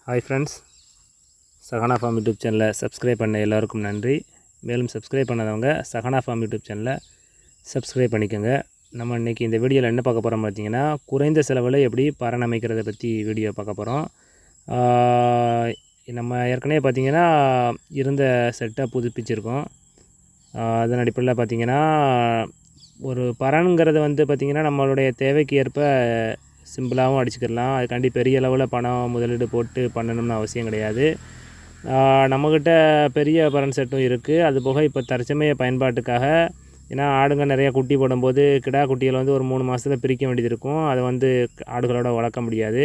Hi friends, Sahana form YouTube சேனலை subscribe பண்ண எல்லாருக்கும் நன்றி. மேலும் சப்ஸ்கிரைப் பண்ணாதவங்க சஹானா ஃபார்ம் யூடியூப் சேனலை சப்ஸ்கிரைப் பண்ணிக்கோங்க. நம்ம இன்றைக்கி இந்த வீடியோவில் என்ன பார்க்க போகிறோம் பார்த்தீங்கன்னா, குறைந்த செலவில் எப்படி பராமரிக்கிறதை பற்றி வீடியோ பார்க்க போகிறோம். நம்ம ஏற்கனவே பார்த்திங்கன்னா இருந்த செட்டை புதுப்பிச்சிருக்கோம். அதன் அடிப்படையில் பார்த்திங்கன்னா ஒரு பரன்கிறது பார்த்திங்கன்னா நம்மளுடைய தேவைக்கு ஏற்ப சிம்பிளாகவும் அடிச்சுக்கிடலாம். அதுக்காண்டி பெரிய அளவில் பணம் முதலீடு போட்டு பண்ணணும்னு அவசியம் கிடையாது. நம்மக்கிட்ட பெரிய பரன் செட்டும் இருக்குது. அது போக இப்போ தற்சமய பயன்பாட்டுக்காக, ஏன்னா ஆடுங்க நிறையா குட்டி போடும்போது கிடா குட்டிகளை ஒரு 3 மாதத்தில் பிரிக்க வேண்டியது இருக்கும். அதை ஆடுகளோட வளர்க்க முடியாது.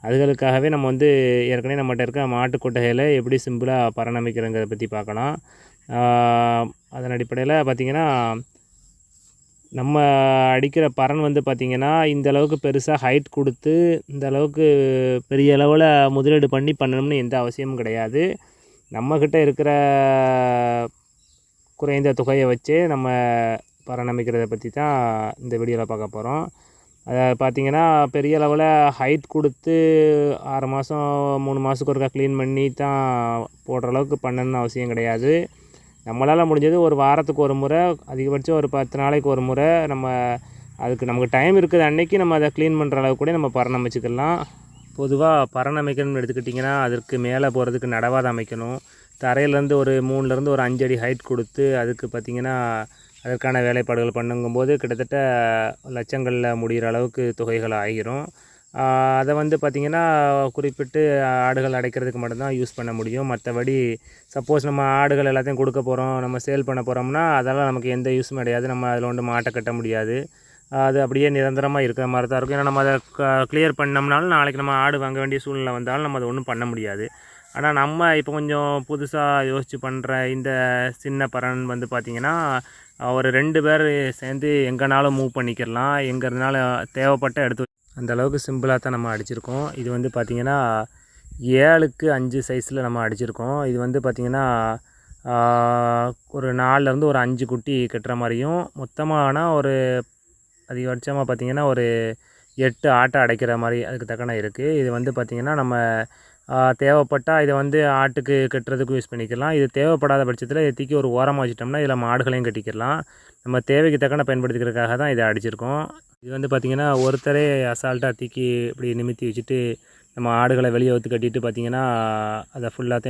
அதுகளுக்காகவே நம்ம ஏற்கனவே நம்மகிட்ட இருக்க மாட்டு கொட்டகையில் எப்படி சிம்பிளாக பராமரிக்கிறங்கிறத பற்றி பார்க்கலாம். அதன் அடிப்படையில் பார்த்திங்கன்னா, நம்ம அடிக்கிற பரன் பார்த்திங்கன்னா இந்த அளவுக்கு பெருசாக ஹைட் கொடுத்து இந்த அளவுக்கு பெரிய அளவில் முதலீடு பண்ணணும்னு எந்த அவசியமும் கிடையாது. நம்மக்கிட்ட இருக்கிற குறைந்த தொகையை வச்சு நம்ம பராமரிக்கிறத பற்றி தான் இந்த வீடியோவில் பார்க்க போகிறோம். அதை பார்த்திங்கன்னா பெரிய அளவில் ஹைட் கொடுத்து 6 மாதம் 3 மாதத்துக்கு ஒருக்கா க்ளீன் பண்ணி தான் போடுற அளவுக்கு பண்ணணும்னு அவசியம் கிடையாது. நம்மளால் முடிஞ்சது ஒரு வாரத்துக்கு ஒரு முறை, அதிகபட்சம் ஒரு 10 நாளைக்கு ஒரு முறை நமக்கு டைம் இருக்குது அன்றைக்கி நம்ம அதை க்ளீன் பண்ணுற அளவுக்கு கூட நம்ம பராமரிச்சுக்கலாம். பொதுவாக பராமரிக்கணும்னு எடுத்துக்கிட்டிங்கன்னா, அதற்கு மேலே போகிறதுக்கு நடவாத அமைக்கணும். தரையிலேருந்து ஒரு 3லேருந்து ஒரு 5 அடி ஹைட் கொடுத்து அதுக்கு பார்த்திங்கன்னா அதற்கான வேலைப்பாடுகள் பண்ணுங்கும்போது கிட்டத்தட்ட லட்சங்களில் முடிகிற அளவுக்கு தொகைகள் ஆகிரும். அதை பார்த்திங்கன்னா குறிப்பிட்டு ஆடுகள் அடைக்கிறதுக்கு மட்டும்தான் யூஸ் பண்ண முடியும். மற்றபடி சப்போஸ் நம்ம ஆடுகள் எல்லாத்தையும் கொடுக்க போகிறோம், நம்ம சேல் பண்ண போகிறோம்னா அதெல்லாம் நமக்கு எந்த யூஸும் கிடையாது. நம்ம அதில் மாட்டை கட்ட முடியாது. அது அப்படியே நிரந்தரமாக இருக்கிற மாதிரி தான் இருக்கும். ஏன்னா நம்ம அதை கிளியர் பண்ணோம்னாலும் நாளைக்கு நம்ம ஆடு வாங்க வேண்டிய சூழ்நிலை வந்தாலும் நம்ம அதை ஒன்றும் பண்ண முடியாது. ஆனால் நம்ம இப்போ கொஞ்சம் புதுசாக யோசித்து பண்ணுற இந்த சின்ன பரன் பார்த்திங்கன்னா ஒரு 2 பேர் சேர்ந்து எங்கேனாலும் மூவ் பண்ணிக்கிடலாம். எங்கே இருந்தாலும் தேவைப்பட்ட எடுத்து அந்த அளவுக்கு சிம்பிளாக தான் நம்ம அடிச்சிருக்கோம். இது பார்த்திங்கன்னா 7க்கு 5 சைஸில் நம்ம அடிச்சிருக்கோம். இது பார்த்திங்கன்னா ஒரு 4லேருந்து ஒரு 5 குட்டி கட்டுற மாதிரியும், மொத்தமான ஒரு அதிகபட்சமாக பார்த்திங்கன்னா ஒரு 8 ஆட்டை அடைக்கிற மாதிரி அதுக்கு தக்கன இருக்குது. இது பார்த்திங்கன்னா நம்ம தேவைப்பட்டால் இதை ஆட்டுக்கு கட்டுறதுக்கு யூஸ் பண்ணிக்கலாம். இது தேவைப்படாத பட்சத்தில் தூக்கி ஒரு ஓரமாக வச்சிட்டோம்னா இதில் மாடுகளையும் கட்டிக்கலாம். நம்ம தேவைக்கு தக்கன பயன்படுத்திக்கிறதுக்காக தான் இதை அடிச்சிருக்கோம். இது பார்த்திங்கன்னா ஒருத்தரே அசால்ட்டாக தூக்கி இப்படி நிமித்தி வச்சுட்டு நம்ம ஆடுகளை வெளியே ஊற்றி கட்டிட்டு பார்த்திங்கன்னா அதை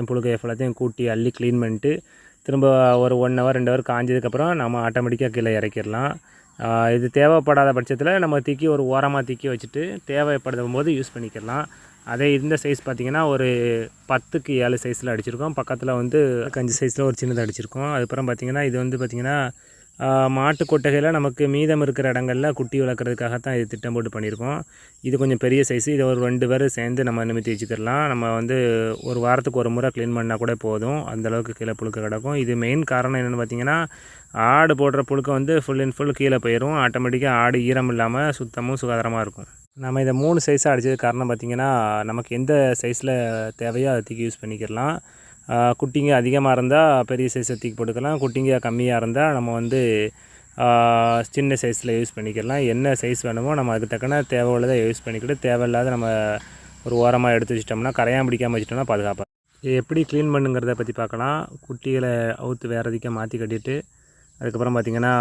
புழுக்கையை ஃபுல்லாத்தையும் கூட்டி அள்ளி க்ளீன் பண்ணிட்டு திரும்ப ஒரு 1 ஹவர் 2 ஹவர் காஞ்சதுக்கப்புறம் நம்ம ஆட்டோமேட்டிக்காக கீழே இறக்கிடலாம். இது தேவைப்படாத பட்சத்தில் நம்ம தூக்கி ஒரு ஓரமாக தூக்கி வச்சுட்டு தேவைப்படும் போது யூஸ் பண்ணிக்கலாம். அதே இந்த சைஸ் பார்த்திங்கன்னா ஒரு 10க்கு 7 சைஸில் அடிச்சிருக்கோம். பக்கத்தில் 5 சைஸில் ஒரு சின்னதாக அடிச்சிருக்கோம். அதுக்கப்புறம் பார்த்திங்கன்னா இது பார்த்திங்கன்னா மாட்டு கொட்டகையில் நமக்கு மீதம் இருக்கிற இடங்களில் குட்டி வளர்க்குறதுக்காக தான் இது திட்டம் போட்டு பண்ணியிருக்கோம். இது கொஞ்சம் பெரிய சைஸு. இதை ஒரு 2 பேர் சேர்ந்து நம்ம நிமித்தி வச்சுக்கிடலாம். நம்ம ஒரு வாரத்துக்கு ஒரு முறை க்ளீன் பண்ணால் கூட போதும். அந்தளவுக்கு கீழே புழுக்க கிடக்கும். இது மெயின் காரணம் என்னென்னு பார்த்திங்கன்னா, ஆடு போடுற புழுக்க ஃபுல் அண்ட் ஃபுல் கீழே போயிடும். ஆட்டோமேட்டிக்காக ஆடு ஈரம் இல்லாமல் சுத்தமும் சுகாதாரமாக இருக்கும். நம்ம இதை 3 சைஸாக அடித்தது காரணம் பார்த்திங்கன்னா, நமக்கு எந்த சைஸில் தேவையோ அதை தூக்கி யூஸ் பண்ணிக்கிடலாம். குட்டிங்க அதிகமாக இருந்தால் பெரிய சைஸை தூக்கி போட்டுக்கலாம். குட்டிங்க கம்மியாக இருந்தால் நம்ம சின்ன சைஸில் யூஸ் பண்ணிக்கலாம். என்ன சைஸ் வேணுமோ நம்ம அதுக்கு தக்கன தேவை உள்ளதை யூஸ் பண்ணிக்கிட்டு, தேவையில்லாத நம்ம ஒரு ஓரமாக எடுத்து வச்சிட்டோம்னா, கரையான் பிடிக்காமல் வச்சிட்டோம்னா பாதுகாப்பாக. இது எப்படி க்ளீன் பண்ணுங்கிறத பற்றி பார்க்கலாம். குட்டிகளை அவுத்து வேறு எதுக்கே மாற்றி கட்டிட்டு, அதுக்கப்புறம் பார்த்திங்கன்னா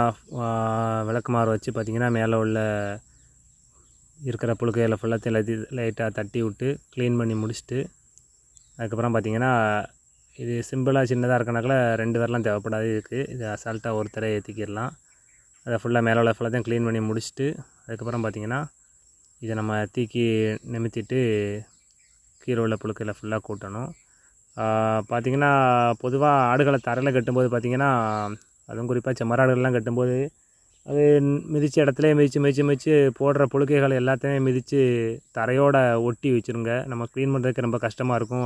விளக்குமாறு வச்சு பார்த்திங்கன்னா மேலே உள்ள இருக்கிற புழுக்கையில் ஃபுல்லாத்தையும் லைட்டாக தட்டி விட்டு க்ளீன் பண்ணி முடிச்சுட்டு, அதுக்கப்புறம் பார்த்திங்கன்னா இது சிம்பிளாக சின்னதாக இருக்கனால 2 பேர்லாம் தேவைப்படாது. இது அசால்ட்டாக ஒருத்தரை ஏற்றிக்கிடலாம். அதை ஃபுல்லாக மேலே உள்ள ஃபுல்லாத்தையும் க்ளீன் பண்ணி முடிச்சுட்டு, அதுக்கப்புறம் பார்த்திங்கன்னா இதை நம்ம தூக்கி நிமித்திட்டு கீழே உள்ள புழுக்கையில் ஃபுல்லாக கூட்டணும். பார்த்திங்கன்னா பொதுவாக ஆடுகளை தரையில் கட்டும்போது பார்த்திங்கன்னா, அதுவும் குறிப்பாக செம்மறாடுகள்லாம் கட்டும்போது அது மிதித்த இடத்துலையே மிதித்து போடுற புழுக்கைகள் எல்லாத்தையுமே மிதித்து தரையோடு ஒட்டி வச்சுருங்க. நம்ம க்ளீன் பண்ணுறதுக்கு ரொம்ப கஷ்டமாக இருக்கும்.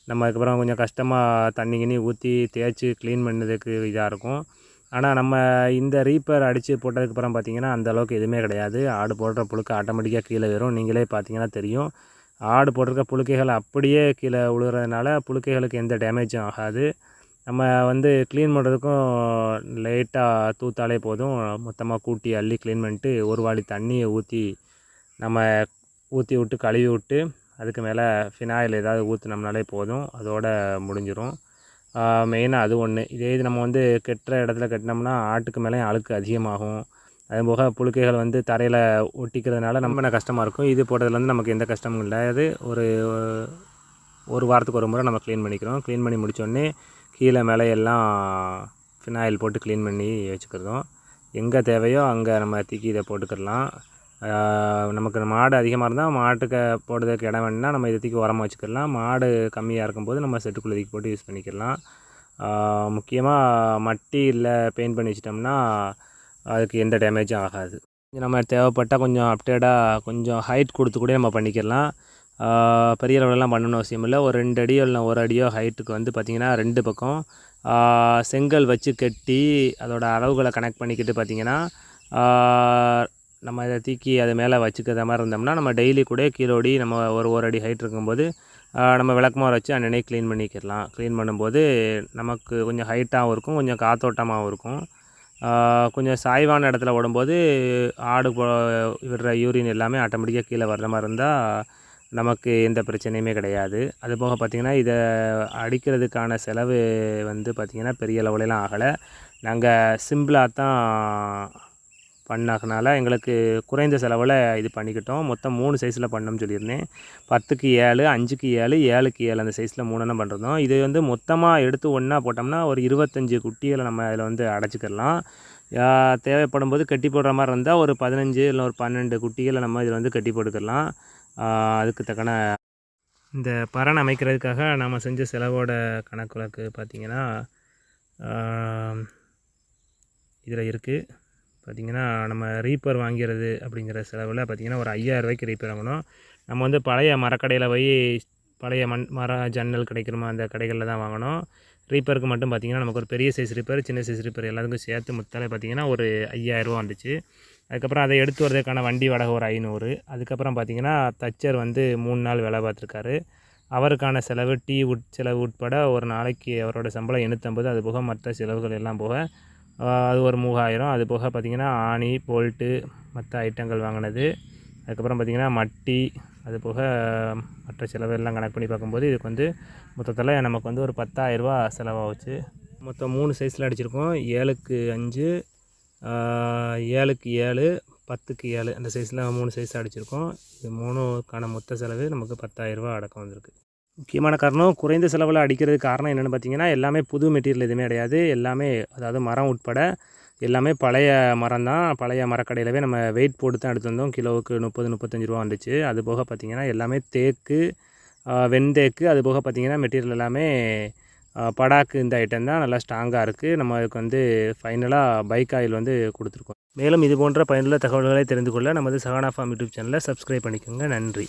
நம்ம அதுக்கப்புறம் கொஞ்சம் கஷ்டமாக தண்ணி ஊற்றி தேய்ச்சி க்ளீன் பண்ணதுக்கு இதாக இருக்கும். ஆனால் நம்ம இந்த ரீப்பர் அடித்து போட்டதுக்கப்புறம் பார்த்திங்கன்னா அந்தளவுக்கு எதுவுமே கிடையாது. ஆடு போடுற புழுக்கை ஆட்டோமேட்டிக்காக கீழே வரும். நீங்களே பார்த்திங்கன்னா தெரியும். ஆடு போட்டிருக்க புழுக்கைகள் அப்படியே கீழே விழுகிறதுனால புழுக்கைகளுக்கு எந்த டேமேஜும் ஆகாது. நம்ம க்ளீன் பண்ணுறதுக்கும் லைட்டாக தூத்தாலே போதும். மொத்தமாக கூட்டி அள்ளி க்ளீன் பண்ணிட்டு ஒரு வாளி தண்ணியை ஊற்றி விட்டு கழுவி விட்டு அதுக்கு மேலே ஃபினாயில் ஏதாவது ஊற்றுனோம்னாலே போதும், அதோடு முடிஞ்சிடும். மெயினாக அது ஒன்று. இதே இது நம்ம வந்து கட்டுற இடத்துல கட்டினோம்னா ஆட்டுக்கு மேலே அழுக்கு அதிகமாகும். அதுபோக புழுக்கைகள் வந்து தரையில் ஒட்டிக்கிறதுனால நம்ம கஷ்டமாக இருக்கும். இது போட்டதுலேருந்து நமக்கு எந்த கஷ்டமும் இல்லாது ஒரு வாரத்துக்கு ஒரு முறை நம்ம க்ளீன் பண்ணிக்கிறோம். க்ளீன் பண்ணி முடித்தோடனே கீழே மேலே எல்லாம் ஃபினாயில் போட்டு க்ளீன் பண்ணி வச்சுக்கிறதும். எங்கே தேவையோ அங்கே நம்ம தூக்கி இதை போட்டுக்கிடலாம். நமக்கு மாடு அதிகமாக இருந்தால் மாட்டுக்கு போடுறதுக்கு இடம் வேணுன்னா நம்ம இதை தூக்கி உரமாக வச்சுக்கிடலாம். மாடு கம்மியாக இருக்கும்போது நம்ம செட்டுக்குள்ளே தூக்கி போட்டு யூஸ் பண்ணிக்கிடலாம். முக்கியமாக மட்டி இல்லை பெயிண்ட் பண்ணி வச்சிட்டோம்னா அதுக்கு எந்த டேமேஜும் ஆகாது. நம்ம தேவைப்பட்டால் கொஞ்சம் அப்டேட்டாக கொஞ்சம் ஹைட் கொடுத்து கூட நம்ம பண்ணிக்கிடலாம். பெரிய லெவலெலாம் பண்ணணும்னு அவசியம் இல்லை. ஒரு 2 அடியோ இல்லை 1 அடியோ ஹைட்டுக்கு வந்து பார்த்திங்கன்னா 2 பக்கம் செங்கல் வச்சு கட்டி அதோட அளவுகளை கனெக்ட் பண்ணிக்கிட்டு பார்த்திங்கன்னா நம்ம இதை தூக்கி அது மேலே வச்சுக்கிற மாதிரி இருந்தோம்னா நம்ம டெய்லி கூட கீழோடி நம்ம ஒரு அடி ஹைட் இருக்கும்போது நம்ம விளக்கமாக வச்சு அன்னன்னைக்கு க்ளீன் பண்ணிக்கிடலாம். க்ளீன் பண்ணும்போது நமக்கு கொஞ்சம் ஹைட்டாகவும் இருக்கும், கொஞ்சம் காத்தோட்டமாகவும் இருக்கும். கொஞ்சம் சாய்வான இடத்துல ஓடும்போது ஆடு விடுற யூரின் எல்லாமே ஆட்டோமேட்டிக்காக கீழே வர்ற மாதிரி இருந்தால் நமக்கு எந்த பிரச்சனையுமே கிடையாது. அதுபோக பார்த்திங்கன்னா இதை அடிக்கிறதுக்கான செலவு வந்து பார்த்திங்கன்னா பெரிய லெவலெலாம் ஆகலை. நாங்கள் சிம்பிளாக தான் பண்ணதுனால எங்களுக்கு குறைந்த செலவில் இது பண்ணிக்கிட்டோம். மொத்தம் 3 சைஸில் பண்ணோம்னு சொல்லியிருந்தேன். 10க்கு 7, 5க்கு 7, 7க்கு 7 அந்த சைஸில் 3 பண்ணுறோம். இது வந்து மொத்தமாக எடுத்து ஒன்றா போட்டோம்னா ஒரு 25 குட்டிகளை நம்ம அதில் வந்து அடைச்சிக்கிடலாம். தேவைப்படும் போது கட்டி போடுற மாதிரி இருந்தால் ஒரு 15 இல்லை ஒரு 12 குட்டிகளை நம்ம இதில் வந்து கட்டி போட்டுக்கிடலாம். அதுக்கு தக்கன இந்த பரண் அமைக்கிறதுக்காக நம்ம செஞ்ச செலவோட கணக்கு வழக்கு பார்த்திங்கன்னா இதில் இருக்குது. பார்த்திங்கன்னா நம்ம ரீப்பர் வாங்கிறது அப்படிங்கிற செலவில் பார்த்திங்கன்னா ஒரு 5000 ரூபாய்க்கு ரீப்பர் வாங்கணும். நம்ம வந்து பழைய மரக்கடையில் போய் பழைய மர ஜன்னல் கிடைக்கிறோமா அந்த கடைகளில் தான் வாங்கணும். ரீப்பருக்கு மட்டும் பார்த்திங்கன்னா நமக்கு ஒரு பெரிய சைஸ் ரீப்பர், சின்ன சைஸ் ரீப்பர் எல்லாத்துக்கும் சேர்த்து மொத்தம் பார்த்திங்கன்னா ஒரு 5000 ரூபா வந்துச்சு. அதுக்கப்புறம் அதை எடுத்து வரதுக்கான வண்டி வாடகை ஒரு 500. அதுக்கப்புறம் பார்த்திங்கன்னா தச்சர் வந்து 3 நாள் வேலை பார்த்துருக்காரு. அவருக்கான செலவு டீ செலவு உட்பட ஒரு நாளைக்கு அவரோட சம்பளம் 850. அது போக மற்ற செலவுகள் எல்லாம் போக அது ஒரு 3000. அது போக பார்த்திங்கன்னா ஆணி போல்ட்டு மற்ற ஐட்டங்கள் வாங்கினது. அதுக்கப்புறம் பார்த்திங்கன்னா மட்டி அது போக மற்ற செலவு எல்லாம் கணக்கு பண்ணி பார்க்கும்போது இதுக்கு வந்து மொத்தத்தில் நமக்கு வந்து ஒரு 10,000 ரூபா செலவாகுச்சு. மொத்தம் 3 சைஸில் அடிச்சிருக்கோம். 7க்கு 5, 7க்கு 7, 10க்கு 7 அந்த சைஸில் 3 சைஸ் அடிச்சிருக்கோம். இது 3க்கான மொத்த செலவு நமக்கு 10,000 ரூபா அடக்கம் வந்திருக்கு. முக்கியமான காரணம் குறைந்த செலவில் அடிக்கிறதுக்கு காரணம் என்னென்னு பார்த்திங்கன்னா எல்லாமே புது மெட்டீரியல் எதுவுமே கிடையாது. எல்லாமே அதாவது மரம் உட்பட எல்லாமே பழைய மரம் தான். பழைய மரக்கடையிலவே நம்ம வெயிட் போட்டு தான் எடுத்து வந்தோம். கிலோவுக்கு 30-35 ரூபா வந்துச்சு. அது போக பார்த்திங்கன்னா எல்லாமே தேக்கு, வெண்தேக்கு, அது போக பார்த்திங்கன்னா மெட்டீரியல் எல்லாமே படாக்கு இந்த ஐட்டம் தான் நல்லா ஸ்ட்ராங்காக இருக்குது. நம்ம அதுக்கு வந்து ஃபைனலாக பைக் ஆயில் வந்து கொடுத்துருக்கோம். மேலும் இது போன்ற பயனுள்ள தகவல்களை தெரிந்து கொள்ள நமது சகானா ஃபார்ம் யூடியூப் சேனலை சப்ஸ்கிரைப் பண்ணிக்கோங்க. நன்றி.